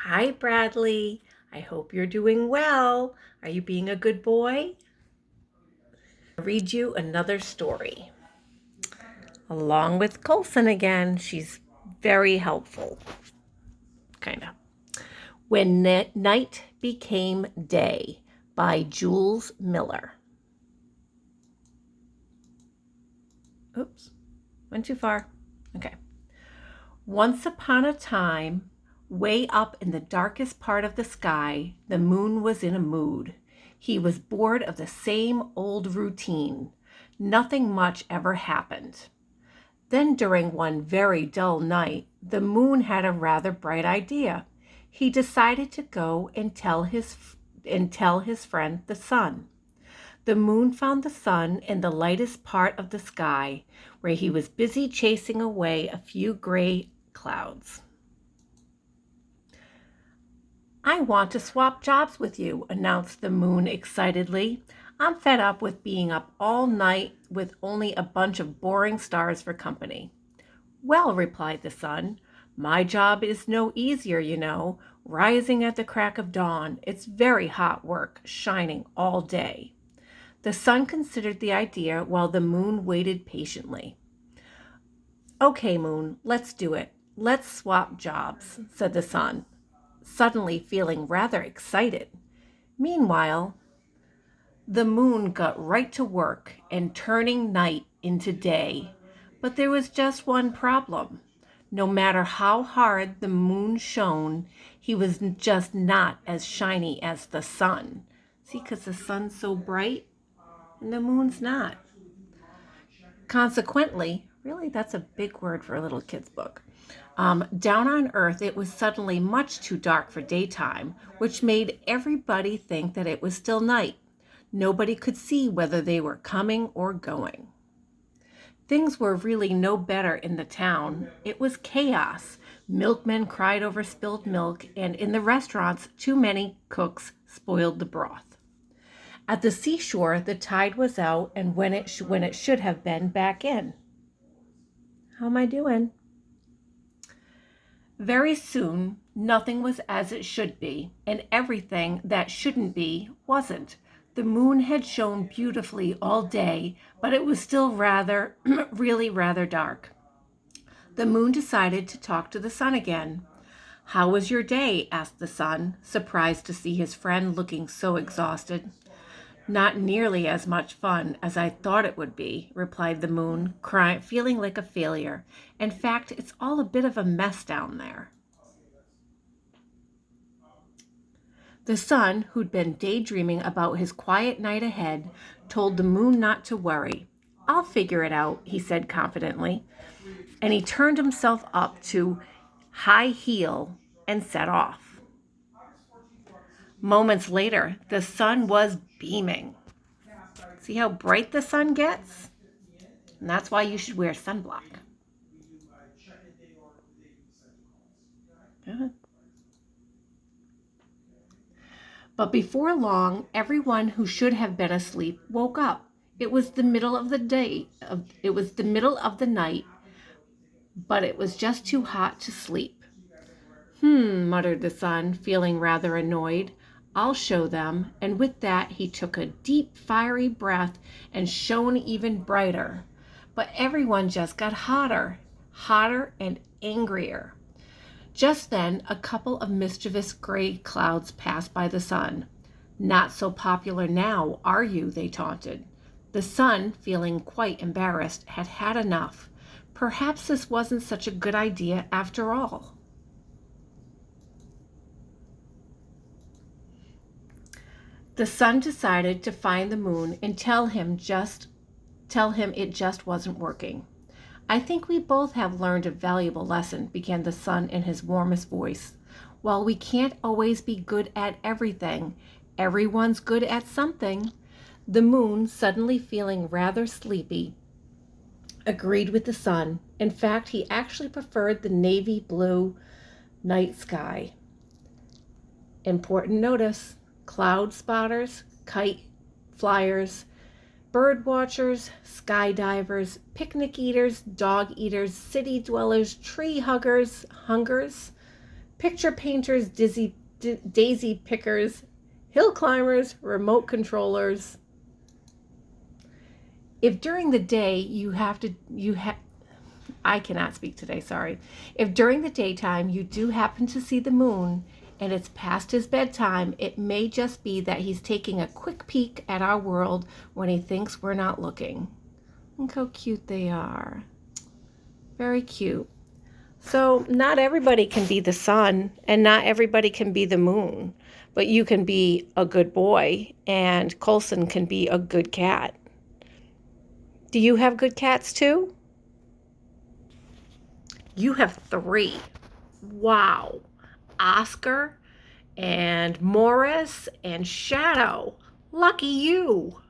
Hi, Bradley. I hope you're doing well. Are you being a good boy? I'll read you another story. Along with Colson again, she's very helpful. Kind of. When Night Became Day by Jules Miller. Oops, went too far. Okay. Once upon a time, way up in the darkest part of the sky, the moon was in a mood. He was bored of the same old routine. Nothing much ever happened. Then, during one very dull night, the moon had a rather bright idea. He decided to go and tell his friend the sun. The moon found the sun in the lightest part of the sky, where he was busy chasing away a few gray clouds. "I want to swap jobs with you," announced the moon excitedly. "I'm fed up with being up all night with only a bunch of boring stars for company." "Well," replied the sun, "my job is no easier, you know. Rising at the crack of dawn, it's very hot work, shining all day." The sun considered the idea while the moon waited patiently. "Okay, moon, let's do it. Let's swap jobs," said the sun, suddenly feeling rather excited. Meanwhile, the moon got right to work and turning night into day. But there was just one problem. No matter how hard the moon shone, he was just not as shiny as the sun. See, because the sun's so bright and the moon's not. Consequently, really, that's a big word for a little kid's book. Down on Earth, it was suddenly much too dark for daytime, which made everybody think that it was still night. Nobody could see whether they were coming or going. Things were really no better in the town. It was chaos. Milkmen cried over spilled milk, and in the restaurants, too many cooks spoiled the broth. At the seashore, the tide was out, and when it should have been back in. How am I doing? Very soon, nothing was as it should be, and everything that shouldn't be wasn't. The moon had shone beautifully all day, but it was still really rather dark. The moon decided to talk to the sun again. "How was your day?" asked the sun, surprised to see his friend looking so exhausted. "Not nearly as much fun as I thought it would be," replied the moon, feeling like a failure. "In fact, it's all a bit of a mess down there." The sun, who'd been daydreaming about his quiet night ahead, told the moon not to worry. "I'll figure it out," he said confidently, and he turned himself up to high heel and set off. Moments later, the sun was beaming. See how bright the sun gets? And that's why you should wear sunblock. Good. But before long, everyone who should have been asleep woke up. It was the middle of the day. It was the middle of the night, but it was just too hot to sleep. Muttered the sun, feeling rather annoyed. "I'll show them." And with that, he took a deep, fiery breath and shone even brighter. But everyone just got hotter and angrier. Just then, a couple of mischievous gray clouds passed by the sun. "Not so popular now, are you?" they taunted. The sun, feeling quite embarrassed, had had enough. Perhaps this wasn't such a good idea after all. The sun decided to find the moon and tell him it just wasn't working. "I think we both have learned a valuable lesson," began the sun in his warmest voice. "While we can't always be good at everything, everyone's good at something." The moon, suddenly feeling rather sleepy, agreed with the sun. In fact, he actually preferred the navy blue night sky. Important notice: cloud spotters, kite flyers, bird watchers, skydivers, picnic eaters, dog eaters, city dwellers, tree hungers, picture painters, daisy pickers, hill climbers, remote controllers. If during the day I cannot speak today, sorry. If during the daytime you do happen to see the moon and it's past his bedtime, it may just be that he's taking a quick peek at our world when he thinks we're not looking. Look how cute they are. Very cute. So not everybody can be the sun and not everybody can be the moon, but you can be a good boy and Colson can be a good cat. Do you have good cats too? You have 3. Wow. Oscar and Morris and Shadow. Lucky you.